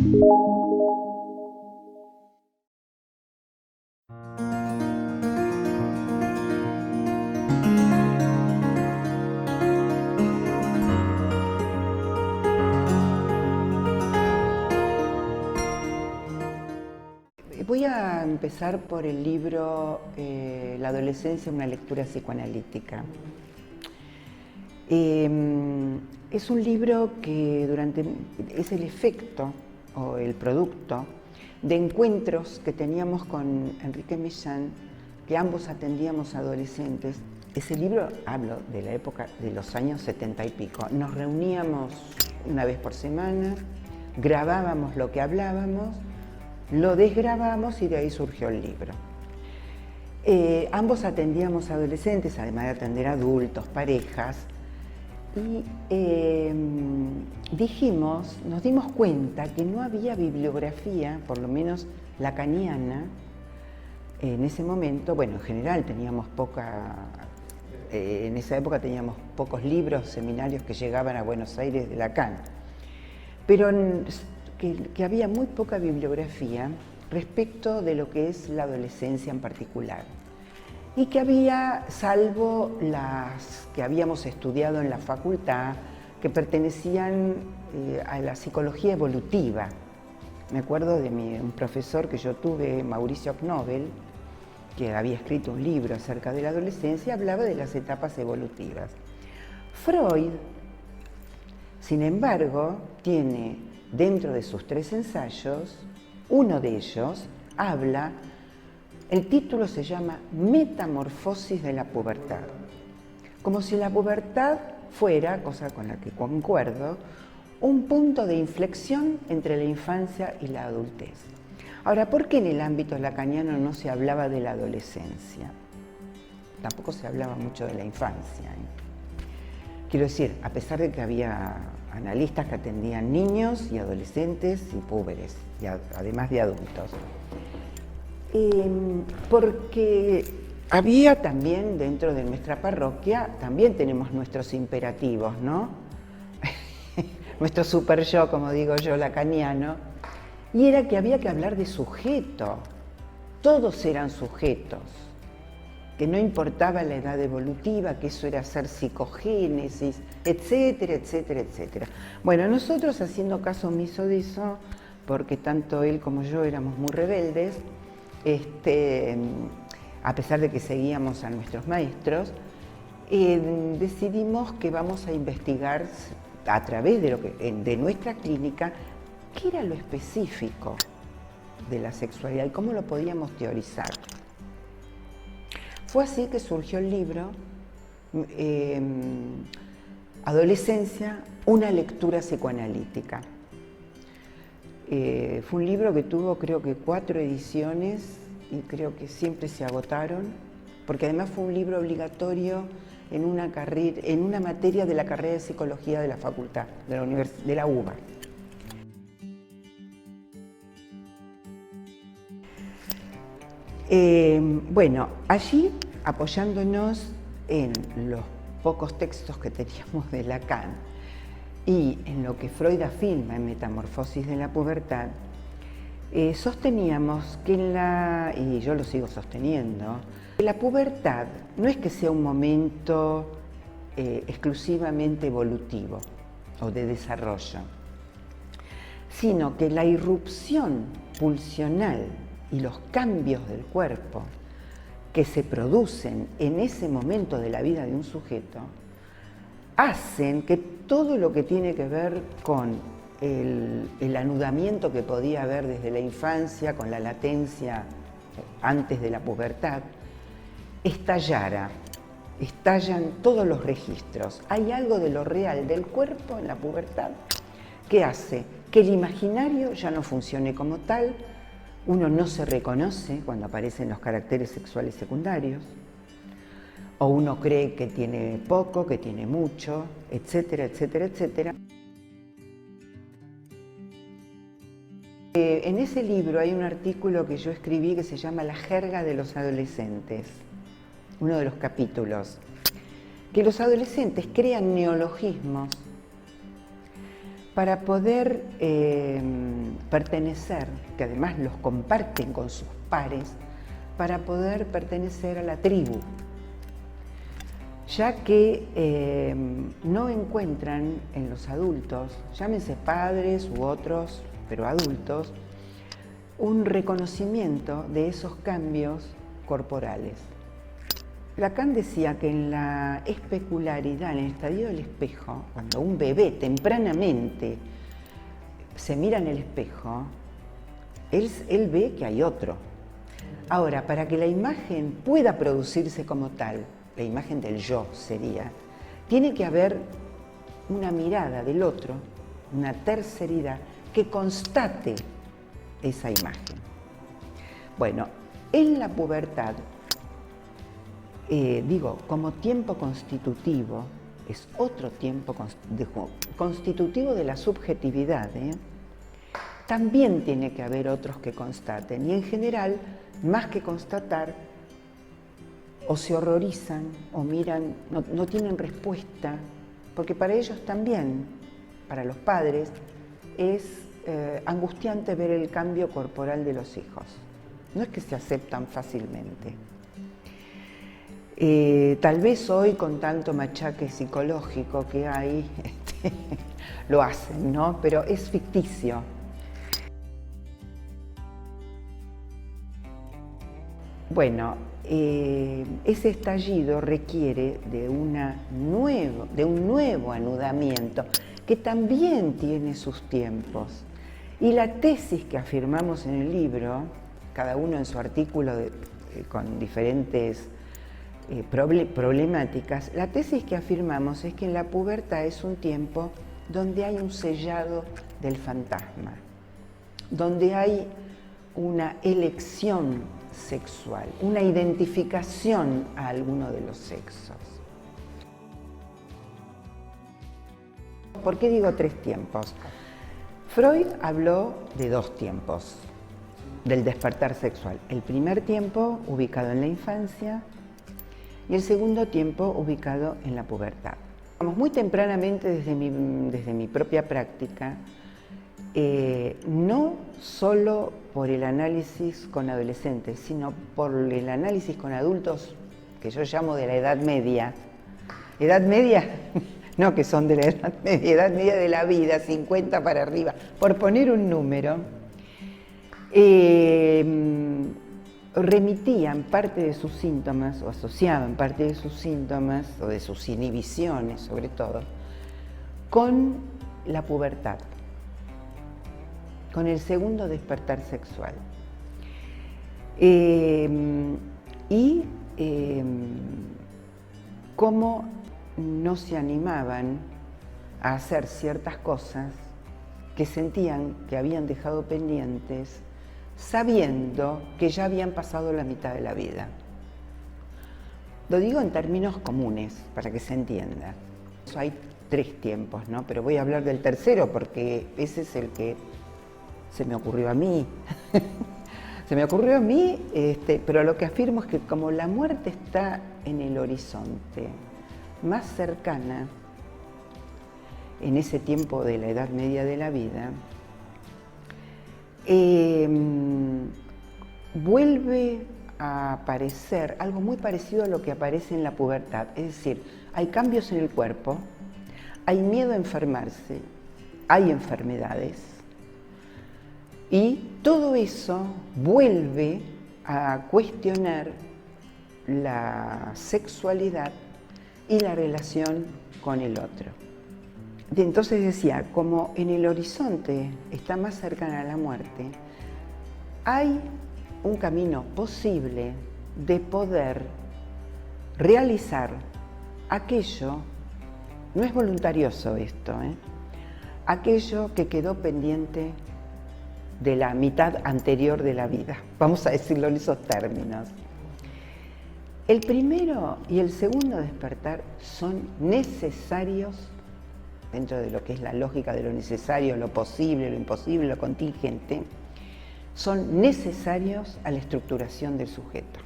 Voy a empezar por el libro La adolescencia, una lectura psicoanalítica. Es un libro que es el efecto o el producto de encuentros que teníamos con Enrique Millán, que ambos atendíamos a adolescentes. Ese libro, hablo de la época de los años 70 y pico. Nos reuníamos una vez por semana, grabábamos lo que hablábamos, lo desgrabamos y de ahí surgió el libro. Ambos atendíamos a adolescentes, además de atender a adultos, parejas, y nos dimos cuenta que no había bibliografía, por lo menos lacaniana, en ese momento. Bueno, en general teníamos en esa época teníamos pocos libros, seminarios que llegaban a Buenos Aires de Lacan, pero que había muy poca bibliografía respecto de lo que es la adolescencia en particular. Y que había, salvo las que habíamos estudiado en la facultad, que pertenecían a la psicología evolutiva. Me acuerdo de un profesor que yo tuve, Mauricio Knobel, que había escrito un libro acerca de la adolescencia, hablaba de las etapas evolutivas. Freud, sin embargo, tiene dentro de sus 3 ensayos, uno de ellos habla, el título se llama Metamorfosis de la pubertad, como si la pubertad fuera, cosa con la que concuerdo, un punto de inflexión entre la infancia y la adultez. Ahora, ¿por qué en el ámbito lacaniano no se hablaba de la adolescencia? Tampoco se hablaba mucho de la infancia. Quiero decir, a pesar de que había analistas que atendían niños y adolescentes y púberes, y además de adultos. Porque había también dentro de nuestra parroquia, también tenemos nuestros imperativos, ¿no? Nuestro super yo, como digo yo, lacaniano, y era que había que hablar de sujeto. Todos eran sujetos, que no importaba la edad evolutiva, que eso era hacer psicogénesis, etcétera, etcétera, etcétera. Bueno, nosotros, haciendo caso omiso de eso, porque tanto él como yo éramos muy rebeldes, a pesar de que seguíamos a nuestros maestros, decidimos que vamos a investigar a través de nuestra clínica qué era lo específico de la sexualidad y cómo lo podíamos teorizar. Fue así que surgió el libro Adolescencia, una lectura psicoanalítica. Fue un libro que tuvo, creo que 4 ediciones y creo que siempre se agotaron, porque además fue un libro obligatorio en una materia de la carrera de psicología de la facultad, de la UBA. Bueno, allí, apoyándonos en los pocos textos que teníamos de Lacan y en lo que Freud afirma en Metamorfosis de la pubertad, sosteníamos que y yo lo sigo sosteniendo, que la pubertad no es que sea un momento exclusivamente evolutivo o de desarrollo, sino que la irrupción pulsional y los cambios del cuerpo que se producen en ese momento de la vida de un sujeto hacen que todo lo que tiene que ver con el anudamiento que podía haber desde la infancia, con la latencia antes de la pubertad, estallan todos los registros. Hay algo de lo real del cuerpo en la pubertad que hace que el imaginario ya no funcione como tal. Uno no se reconoce cuando aparecen los caracteres sexuales secundarios, o uno cree que tiene poco, que tiene mucho, etcétera, etcétera, etcétera. En ese libro hay un artículo que yo escribí que se llama La jerga de los adolescentes, uno de los capítulos, que los adolescentes crean neologismos para poder pertenecer, que además los comparten con sus pares, para poder pertenecer a la tribu, ya que no encuentran en los adultos, llámense padres u otros, pero adultos, un reconocimiento de esos cambios corporales. Lacan decía que en la especularidad, en el estadio del espejo, cuando un bebé tempranamente se mira en el espejo, él ve que hay otro. Ahora, para que la imagen pueda producirse como tal, la imagen del yo sería, tiene que haber una mirada del otro, una terceridad que constate esa imagen. Bueno, en la pubertad, como tiempo constitutivo, es otro tiempo constitutivo de la subjetividad, también tiene que haber otros que constaten, y en general, más que constatar, o se horrorizan, o miran, no tienen respuesta, porque para ellos también, para los padres, es angustiante ver el cambio corporal de los hijos. No es que se aceptan fácilmente. Tal vez hoy, con tanto machaque psicológico que hay, lo hacen, ¿no? Pero es ficticio. Bueno, ese estallido requiere de un nuevo anudamiento que también tiene sus tiempos. Y la tesis que afirmamos en el libro, cada uno en su artículo con diferentes problemáticas, la tesis que afirmamos es que en la pubertad es un tiempo donde hay un sellado del fantasma, donde hay una elección sexual, una identificación a alguno de los sexos. ¿Por qué digo 3 tiempos? Freud habló de 2 tiempos del despertar sexual. El primer tiempo ubicado en la infancia y el segundo tiempo ubicado en la pubertad. Muy tempranamente desde mi propia práctica, no solo por el análisis con adolescentes, sino por el análisis con adultos que yo llamo de la edad media. ¿Edad media? No, que son de la edad media de la vida, 50 para arriba, por poner un número. Remitían parte de sus síntomas, o asociaban parte de sus síntomas, o de sus inhibiciones sobre todo, con la pubertad, con el segundo despertar sexual. Cómo no se animaban a hacer ciertas cosas que sentían que habían dejado pendientes, sabiendo que ya habían pasado la mitad de la vida. Lo digo en términos comunes, para que se entienda. Hay 3 tiempos, ¿no? Pero voy a hablar del tercero porque ese es el que se me ocurrió a mí. Se me ocurrió a mí, pero lo que afirmo es que como la muerte está en el horizonte, más cercana, en ese tiempo de la edad media de la vida, vuelve a aparecer algo muy parecido a lo que aparece en la pubertad. Es decir, hay cambios en el cuerpo, hay miedo a enfermarse, hay enfermedades, y todo eso vuelve a cuestionar la sexualidad y la relación con el otro. Entonces decía, como en el horizonte está más cercana a la muerte, hay un camino posible de poder realizar aquello, no es voluntarioso esto, aquello que quedó pendiente de la mitad anterior de la vida, vamos a decirlo en esos términos. El primero y el segundo despertar son necesarios, dentro de lo que es la lógica de lo necesario, lo posible, lo imposible, lo contingente, son necesarios a la estructuración del sujeto.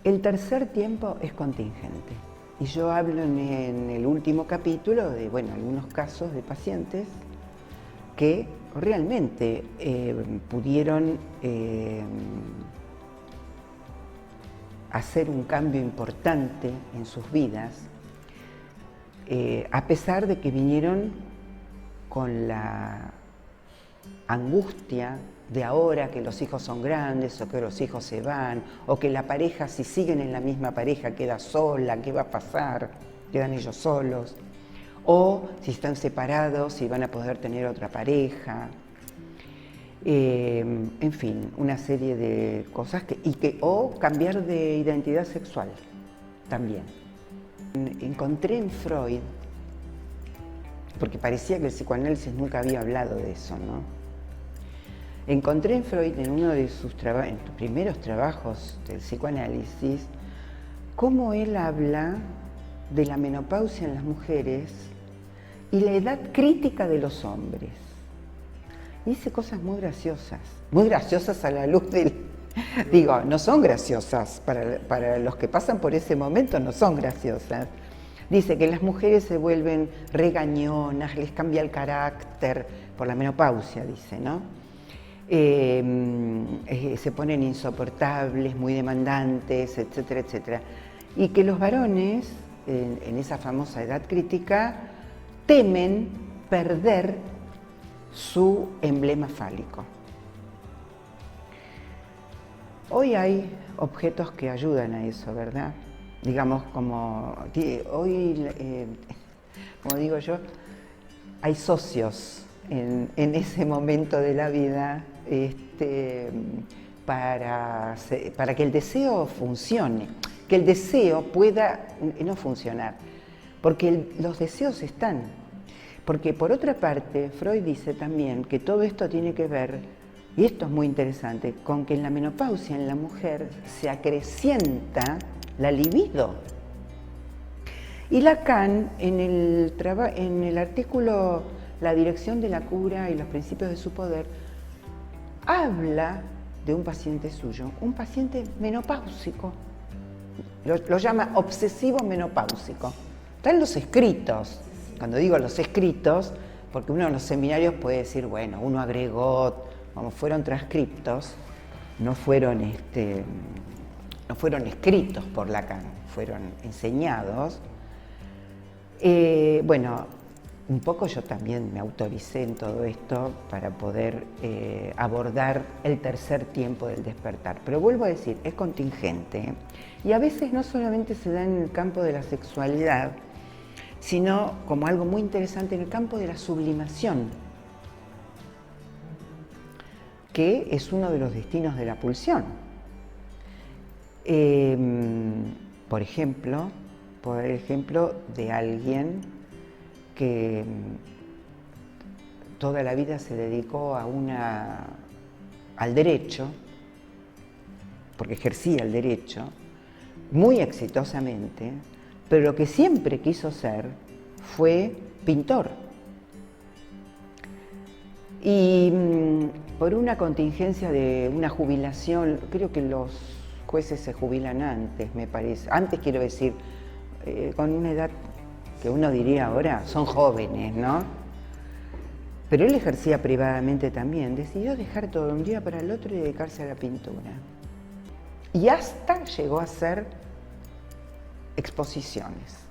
El tercer tiempo es contingente. Y yo hablo en el último capítulo de, bueno, algunos casos de pacientes que realmente pudieron hacer un cambio importante en sus vidas, a pesar de que vinieron con la angustia de ahora que los hijos son grandes o que los hijos se van o que la pareja, si siguen en la misma pareja, queda sola, ¿qué va a pasar? Quedan ellos solos. O si están separados, si van a poder tener otra pareja. En fin, una serie de cosas o cambiar de identidad sexual también. Encontré en Freud, porque parecía que el psicoanálisis nunca había hablado de eso, ¿no? Encontré en Freud, en uno de sus primeros trabajos del psicoanálisis, cómo él habla de la menopausia en las mujeres y la edad crítica de los hombres. Y dice cosas muy graciosas a la luz del... Digo, no son graciosas, para los que pasan por ese momento no son graciosas. Dice que las mujeres se vuelven regañonas, les cambia el carácter por la menopausia, dice, ¿no? Se ponen insoportables, muy demandantes, etcétera, etcétera. Y que los varones, en esa famosa edad crítica, temen perder su emblema fálico. Hoy hay objetos que ayudan a eso, ¿verdad? Digamos, como hoy, como digo yo, hay socios en ese momento de la vida para que el deseo funcione, que el deseo pueda no funcionar, porque los deseos están. Porque por otra parte, Freud dice también que todo esto tiene que ver, y esto es muy interesante, con que en la menopausia en la mujer se acrecienta la libido. Y Lacan, en el artículo La dirección de la cura y los principios de su poder, habla de un paciente suyo, un paciente menopáusico. Lo llama obsesivo menopáusico. Está en los escritos. Cuando digo los escritos, porque uno en los seminarios puede decir, bueno, uno agregó, como fueron transcriptos, no fueron escritos por Lacan, fueron enseñados. Bueno, un poco yo también me autoricé en todo esto para poder abordar el tercer tiempo del despertar. Pero vuelvo a decir, es contingente, y a veces no solamente se da en el campo de la sexualidad, sino como algo muy interesante en el campo de la sublimación, que es uno de los destinos de la pulsión. Por ejemplo, de alguien que toda la vida se dedicó al derecho, porque ejercía el derecho, muy exitosamente, pero lo que siempre quiso ser fue pintor. Y por una contingencia de una jubilación, creo que los jueces se jubilan antes, me parece. Antes, quiero decir, con una edad que uno diría ahora, son jóvenes, ¿no? Pero él ejercía privadamente también. Decidió dejar todo de un día para el otro y dedicarse a la pintura. Y hasta llegó a hacer exposiciones.